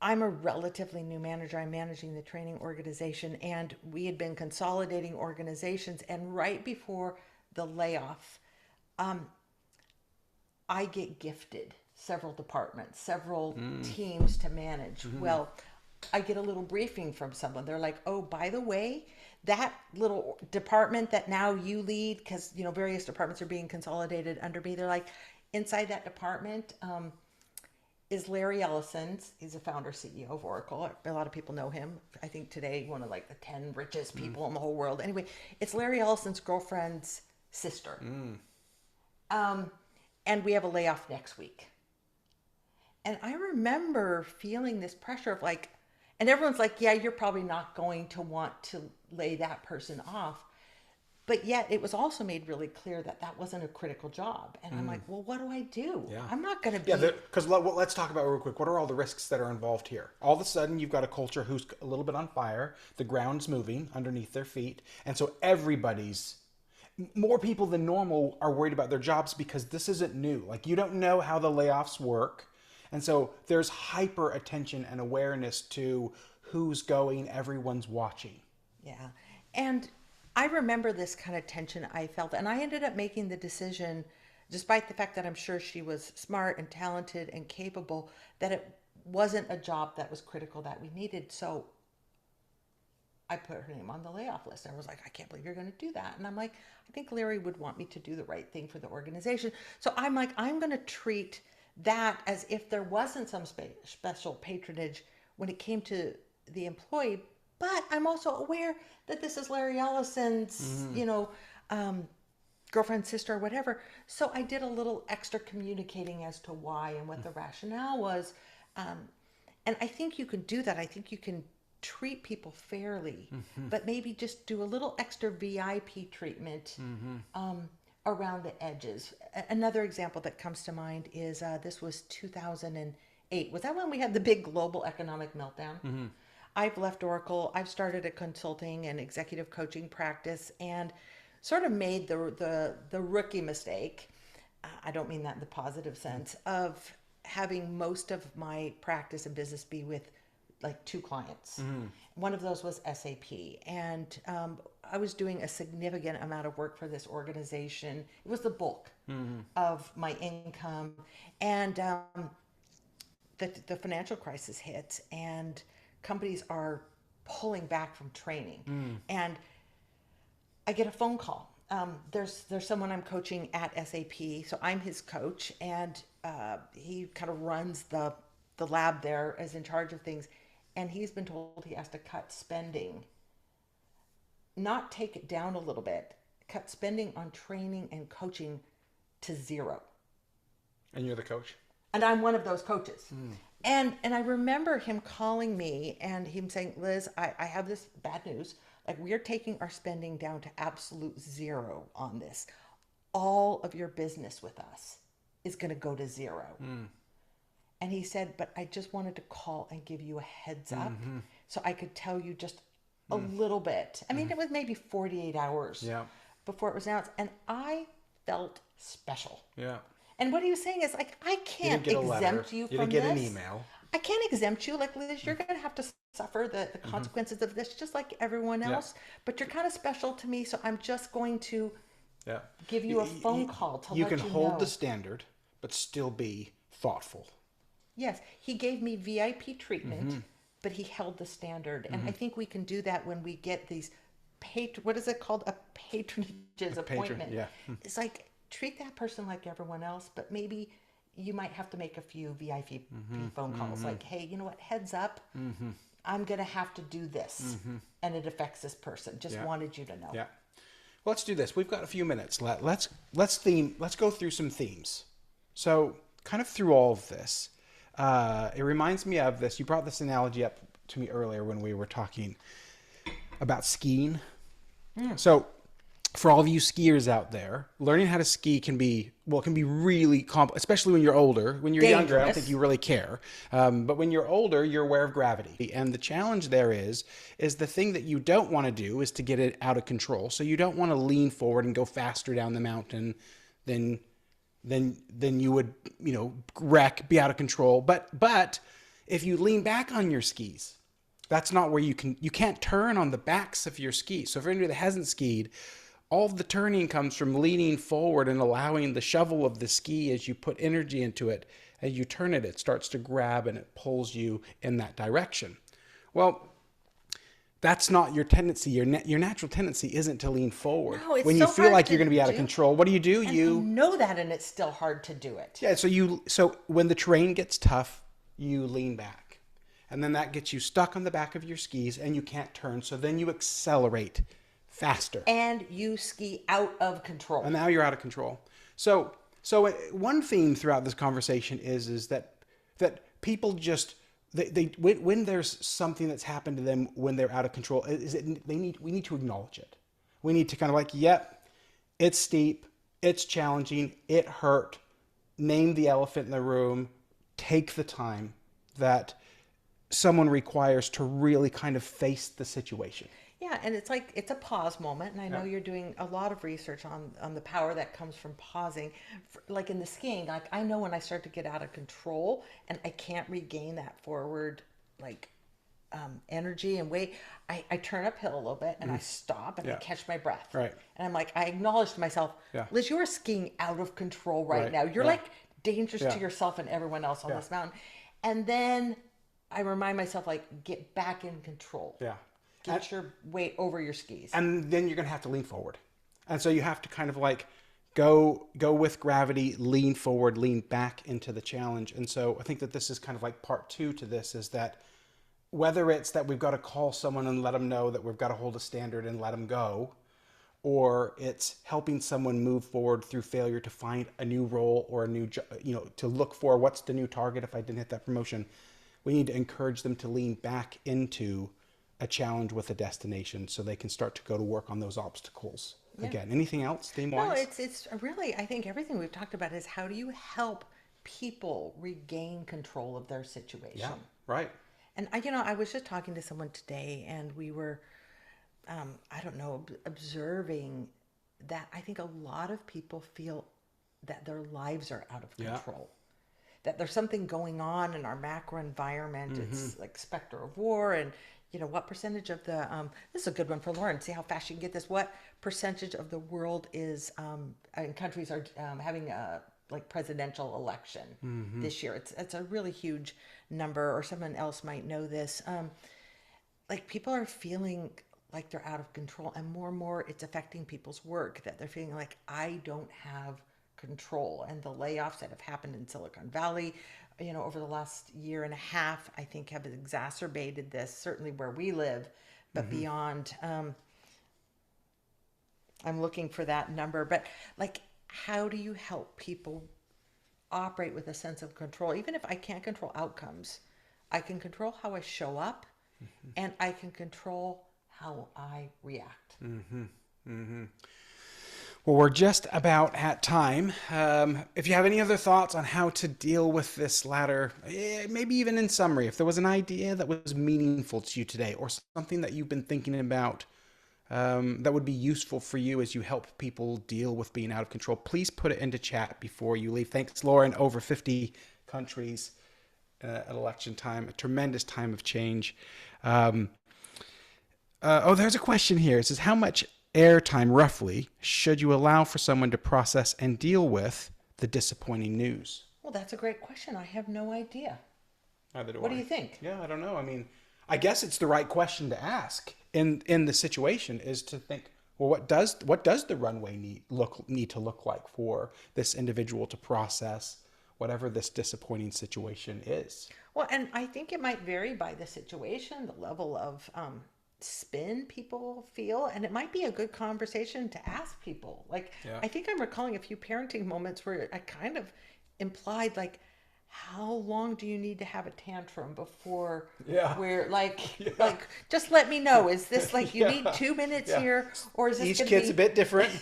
I'm a relatively new manager. I'm managing the training organization, and we had been consolidating organizations. And right before the layoff, I get gifted several departments, several teams to manage. Well, I get a little briefing from someone. They're like, oh, by the way, that little department that now you lead, because, various departments are being consolidated under me. They're like, inside that department, is Larry Ellison. He's a founder CEO of Oracle. A lot of people know him. I think today one of like the 10 richest people in the whole world. Anyway, it's Larry Ellison's girlfriend's sister. And we have a layoff next week. And I remember feeling this pressure of like, and everyone's like, yeah, you're probably not going to want to lay that person off. But yet it was also made really clear that that wasn't a critical job. And I'm like, well, what do I do? Yeah. I'm not going to be... Yeah, because let's talk about real quick. What are all the risks that are involved here? All of a sudden, you've got a culture who's a little bit on fire. The ground's moving underneath their feet. And so more people than normal are worried about their jobs because this isn't new. Like, you don't know how the layoffs work. And so there's hyper attention and awareness to who's going, everyone's watching. Yeah. And I remember this kind of tension I felt, and I ended up making the decision, despite the fact that I'm sure she was smart and talented and capable, that it wasn't a job that was critical that we needed. So I put her name on the layoff list. And I was like, I can't believe you're going to do that. And I'm like, I think Larry would want me to do the right thing for the organization. So I'm like, I'm going to treat that as if there wasn't some special patronage when it came to the employee. But I'm also aware that this is Larry Ellison's, girlfriend, sister, or whatever. So I did a little extra communicating as to why and what the rationale was. And I think you can do that. I think you can treat people fairly, but maybe just do a little extra VIP treatment around the edges. Another example that comes to mind is this was 2008. Was that when we had the big global economic meltdown? I've left Oracle. I've started a consulting and executive coaching practice and sort of made the rookie mistake. I don't mean that in the positive sense of having most of my practice and business be with like two clients. One of those was SAP. And I was doing a significant amount of work for this organization. It was the bulk of my income. And the financial crisis hit, and companies are pulling back from training. And I get a phone call. There's someone I'm coaching at SAP. So I'm his coach, and he kind of runs the lab there, is in charge of things. And he's been told he has to cut spending, not take it down a little bit, cut spending on training and coaching to zero. And you're the coach? And I'm one of those coaches. And I remember him calling me and him saying, Liz, I have this bad news. Like, we are taking our spending down to absolute zero on this. All of your business with us is going to go to zero. And he said, but I just wanted to call and give you a heads up so I could tell you just a little bit. I mean, it was maybe 48 hours before it was announced. And I felt special. Yeah. And what he was saying is like, I You can't didn't get a letter. exempt you You from didn't get this. an email. I can't exempt you. Like, Liz, you're going to have to suffer the consequences of this just like everyone else. But you're kind of special to me, so I'm just going to Yeah. give you a phone call to You let can you hold know. the standard, but still be thoughtful. Yes, he gave me VIP treatment, but he held the standard. And I think we can do that when we get these what is it called? A patronages appointment. Yeah. It's like, treat that person like everyone else, but maybe you might have to make a few VIP phone calls. Like, hey, you know what? Heads up, I'm going to have to do this. And it affects this person. Just wanted you to know. Yeah. Well, let's do this. We've got a few minutes. Let's go through some themes. So kind of through all of this, it reminds me of this. You brought this analogy up to me earlier when we were talking about skiing. So for all of you skiers out there, learning how to ski can be really complex, especially when you're older. When you're younger, I don't think you really care. But when you're older, you're aware of gravity. And the challenge there is the thing that you don't want to do is to get it out of control. So you don't want to lean forward and go faster down the mountain than you would, wreck, be out of control. But if you lean back on your skis, that's not where you can't turn on the backs of your skis. So for anybody that hasn't skied, all of the turning comes from leaning forward and allowing the shovel of the ski, as you put energy into it, as you turn it, it starts to grab and it pulls you in that direction. Well, that's not your tendency. Your natural tendency isn't to lean forward. No, it's when so you feel hard like to you're going to be out of do. control, what do? And I know that, and it's still hard to do it. Yeah, so when the terrain gets tough, you lean back. And then that gets you stuck on the back of your skis and you can't turn. So then you accelerate faster. And you ski out of control. And now you're out of control. So one theme throughout this conversation is that people just when there's something that's happened to them when they're out of control, we need to acknowledge it. We need to kind of like, yep, it's steep, it's challenging, it hurt. Name the elephant in the room. Take the time that someone requires to really kind of face the situation. Yeah, and it's like, it's a pause moment. And I know you're doing a lot of research on the power that comes from pausing. Like in the skiing, like I know when I start to get out of control and I can't regain that forward, like energy and weight, I turn uphill a little bit and I stop and I catch my breath. Right. And I'm like, I acknowledge to myself, Liz, you are skiing out of control right now. You're like dangerous to yourself and everyone else on this mountain. And then I remind myself, like, get back in control. Yeah. Get your weight over your skis. And then you're going to have to lean forward. And so you have to kind of like go with gravity, lean forward, lean back into the challenge. And so I think that this is kind of like part 2 to this, is that whether it's that we've got to call someone and let them know that we've got to hold a standard and let them go, or it's helping someone move forward through failure to find a new role or a new job, to look for what's the new target if I didn't hit that promotion. We need to encourage them to lean back into a challenge with a destination so they can start to go to work on those obstacles. Again, anything else theme-wise? No, it's really, I think everything we've talked about is how do you help people regain control of their situation? Yeah, right. And I was just talking to someone today and we were, observing that I think a lot of people feel that their lives are out of control. That there's something going on in our macro environment. It's like specter of war, and what percentage of the this is a good one for Lauren. See how fast you can get this. What percentage of the world is and countries are having a like presidential election this year? It's a really huge number, or someone else might know this. Like people are feeling like they're out of control, and more it's affecting people's work, that they're feeling like I don't have control. And the layoffs that have happened in Silicon Valley, over the last year and a half, I think have exacerbated this, certainly where we live, but beyond. I'm looking for that number, but like, how do you help people operate with a sense of control? Even if I can't control outcomes, I can control how I show up and I can control how I react. Well, we're just about at time. If you have any other thoughts on how to deal with this ladder, maybe even in summary, if there was an idea that was meaningful to you today or something that you've been thinking about that would be useful for you as you help people deal with being out of control, please put it into chat before you leave. Thanks, Lauren. Over 50 countries at election time, a tremendous time of change. There's a question here. It says, how much airtime, roughly, should you allow for someone to process and deal with the disappointing news? Well, that's a great question. I have no idea. Neither do What I. do you think? Yeah, I don't know. I mean, I guess it's the right question to ask in the situation, is to think, well, what does the runway need to look like for this individual to process whatever this disappointing situation is? Well, and I think it might vary by the situation, the level of spin people feel, and it might be a good conversation to ask people. Like, Yeah. I think I'm recalling a few parenting moments where I kind of implied, like, how long do you need to have a tantrum before we're like, just let me know. Is this like you need 2 minutes here, or is this Each gonna kid's be... a bit different.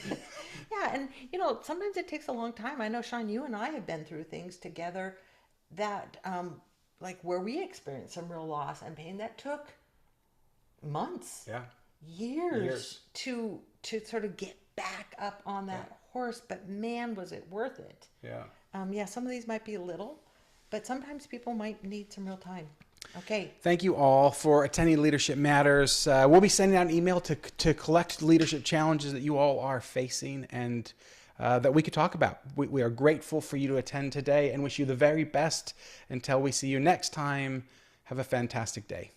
Yeah, and sometimes it takes a long time. I know, Shawn, you and I have been through things together that, like, where we experienced some real loss and pain that took months, years to sort of get back up on that horse. But man, was it worth it? Some of these might be little, but sometimes people might need some real time. Okay. Thank you all for attending Leadership Matters. We'll be sending out an email to collect leadership challenges that you all are facing and that we could talk about. We are grateful for you to attend today and wish you the very best. Until we see you next time, have a fantastic day.